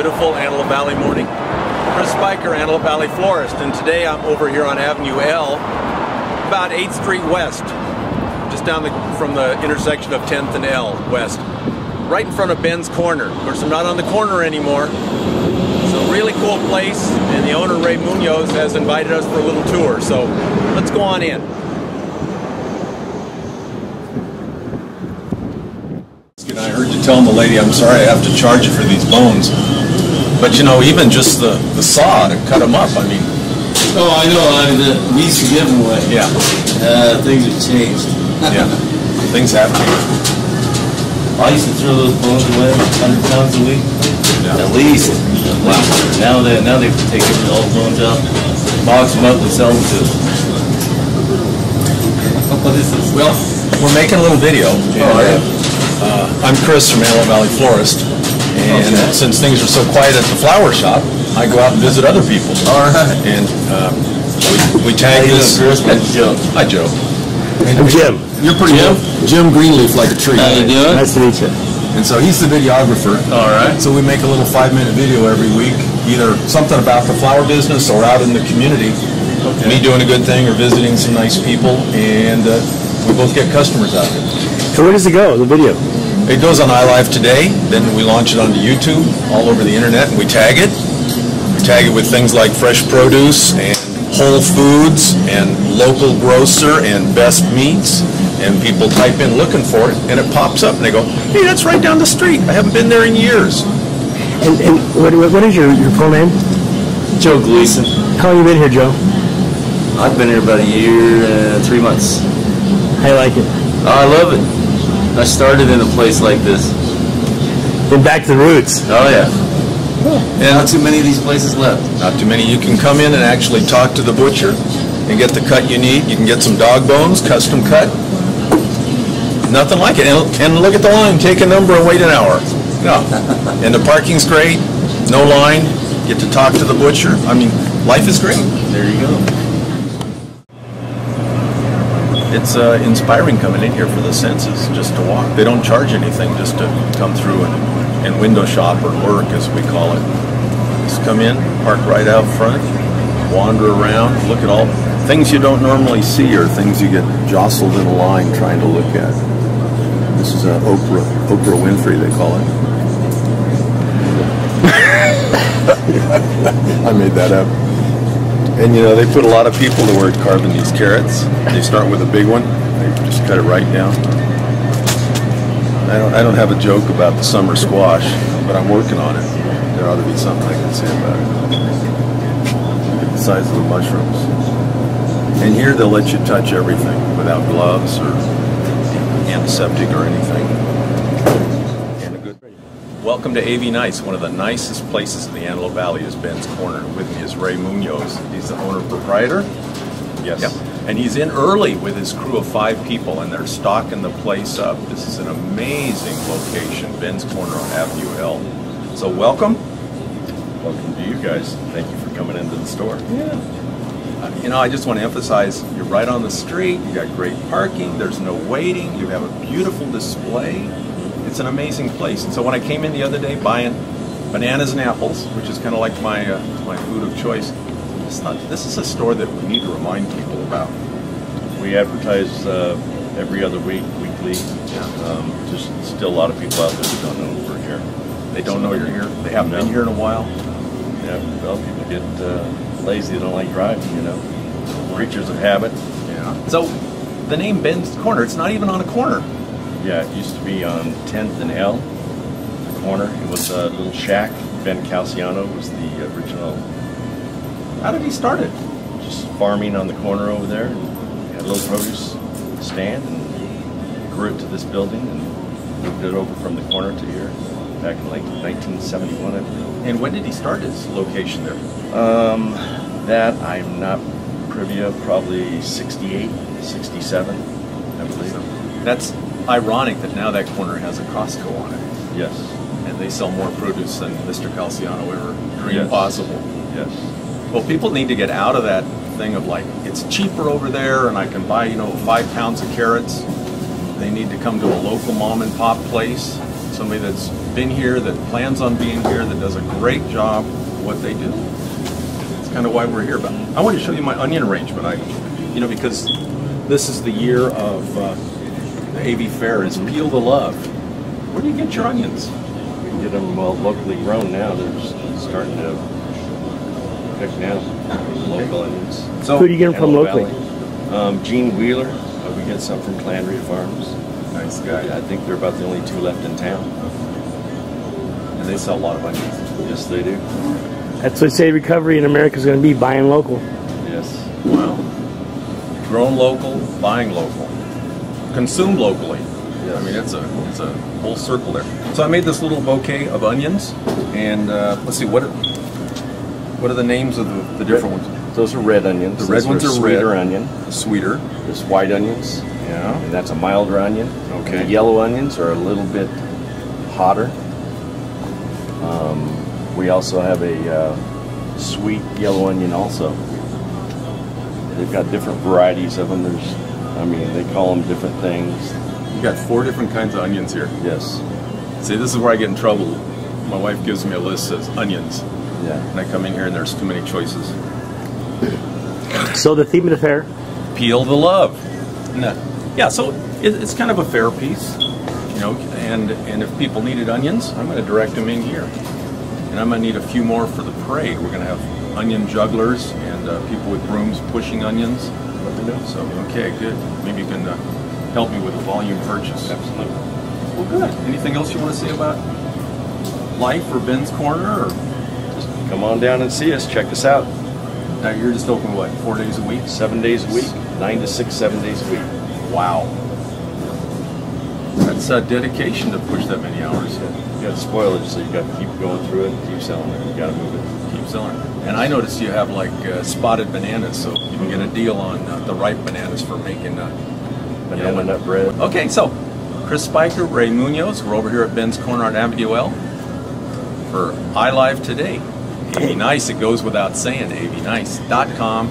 beautiful Antelope Valley morning. Chris Spiker, Antelope Valley florist, and today I'm over here on Avenue L, about 8th Street West, just down from the intersection of 10th and L West, right in front of Ben's Corner. Of course, I'm not on the corner anymore. It's a really cool place, and the owner, Ray Munoz, has invited us for a little tour, so let's go on in. I heard you telling the lady, I'm sorry, I have to charge you for these bones. But you know, even just the saw to cut them up, I mean. Oh, I know. I mean, we used to give them away. Yeah. Things have changed. Yeah. Things have changed. I used to throw those bones away 100 pounds a week. Yeah. At least. Wow. Now they take all the bones out, box them up, and sell them to. What is this? Well, we're making a little video. I'm Chris from Antelope Valley Florist, and since things are so quiet at the flower shop, I go out and visit other people. All right. And we tag this. Joe. Hi, Joe. I'm Jim. You're pretty Jim Greenleaf like a tree. How you doing? Nice to meet you. And so he's the videographer. All right. So we make a little 5-minute video every week, either something about the flower business or out in the community. Okay. Me doing a good thing or visiting some nice people, and we both get customers out of it. So where does it go, the video? It goes on iLive Today, then we launch it onto YouTube, all over the internet, and we tag it. We tag it with things like fresh produce and Whole Foods and local grocer and best meats, and people type in looking for it, and it pops up, and they go, hey, that's right down the street. I haven't been there in years. And what is your full name? Joe Gleason. How long have you been here, Joe? I've been here about a year and 3 months. How you like it? Oh, I love it. I started in a place like this. Been back to the roots. Oh, yeah. And not too many of these places left. Not too many. You can come in and actually talk to the butcher and get the cut you need. You can get some dog bones, custom cut. Nothing like it. And look at the line. Take a number and wait an hour. No. And the parking's great. No line. Get to talk to the butcher. I mean, life is great. There you go. It's inspiring coming in here for the senses, just to walk. They don't charge anything just to come through and window shop or work, as we call it. Just come in, park right out front, wander around, look at all things you don't normally see or things you get jostled in a line trying to look at. This is Oprah Winfrey, they call it. I made that up. And you know, they put a lot of people to work carving these carrots. They start with a big one, they just cut it right down. I don't have a joke about the summer squash, but I'm working on it. There ought to be something I can say about it. Look at the size of the mushrooms. And here they'll let you touch everything without gloves or antiseptic or anything. And a good. Welcome to AV Nice. One of the nicest places in the Antelope Valley is Ben's Corner. With me is Ray Munoz. He's the owner-proprietor. Yes. Yep. And he's in early with his crew of 5 people, and they're stocking the place up. This is an amazing location, Ben's Corner on Avenue L. So welcome. Welcome to you guys. Thank you for coming into the store. Yeah. You know, I just want to emphasize, you're right on the street, you got great parking, there's no waiting, you have a beautiful display. It's an amazing place. And so when I came in the other day buying bananas and apples, which is kind of like my food of choice, I just thought, this is a store that we need to remind people about. We advertise every other week, weekly. Just still a lot of people out there who don't know we're here. They don't know you're here. They haven't been here in a while. Yeah, well, people get lazy. They don't like driving, you know. Creatures of habit. Yeah. So the name Ben's Corner, it's not even on a corner. Yeah, it used to be on 10th and L, the corner. It was a little shack. Ben Calciano was the original. How did he start it? Just farming on the corner over there. Had a little produce stand and grew it to this building and moved it over from the corner to here back in like 1971, I believe. And when did he start his location there? That I'm not privy of, probably 68, 67, I believe. That's ironic that now that corner has a Costco on it. Yes. And they sell more produce than Mr. Calciano ever dreamed possible. Yes. Well, people need to get out of that thing of like, it's cheaper over there and I can buy, you know, 5 pounds of carrots. They need to come to a local mom and pop place, somebody that's been here, that plans on being here, that does a great job what they do. It's kind of why we're here. But I want to show you my onion arrangement. Because this is the year of the AV Fair. It's Peal the Love. Where do you get your onions? We can get them locally grown now. They're starting to pick now. Local onions. So, Who do you get them from Antelope locally? Valley. Gene Wheeler. We get some from Clandria Farms. nice guy. I think they're about the only 2 left in town. And they sell a lot of onions. Yes, they do. That's what say recovery in America is going to be, buying local. Yes. Wow. Grown local, buying local, consume locally. Yes. I mean, it's a whole circle there. So I made this little bouquet of onions, and let's see, what are the names of the different ones? Those are red onions. The red ones are sweeter red. onion. Sweeter. There's white onions, Yeah. and that's a milder onion. Okay. The yellow onions are a little bit hotter. We also have a sweet yellow onion also. They've got different varieties of them. They call them different things. You got 4 different kinds of onions here. Yes. See, this is where I get in trouble. My wife gives me a list that says onions, Yeah. and I come in here and there's too many choices. So the theme of the fair, Peal the Love. No. Yeah, so it's kind of a fair piece, and if people needed onions, I'm going to direct them in here. And I'm going to need a few more for the parade. We're going to have onion jugglers and people with brooms pushing onions. Let me know. So, okay, good. Maybe you can help me with a volume purchase. Absolutely. Well, good. Anything else you want to say about life or Ben's Corner? Or Just come on down and see us. Check us out. now you're just open, 4 days a week? 7 days a week. 9 to 6, 7 days a week. Wow. That's dedication to push that many hours. You got spoilage, so you got to keep going through it, keep selling it. You got to move it. Keep selling. And I noticed you have spotted bananas, so you can get a deal on the ripe bananas for making Banana nut bread. Okay, so Chris Spiker, Ray Munoz, we're over here at Ben's Corner on Avenue L for iLive Today. AV Nice, it goes without saying, avnice.com.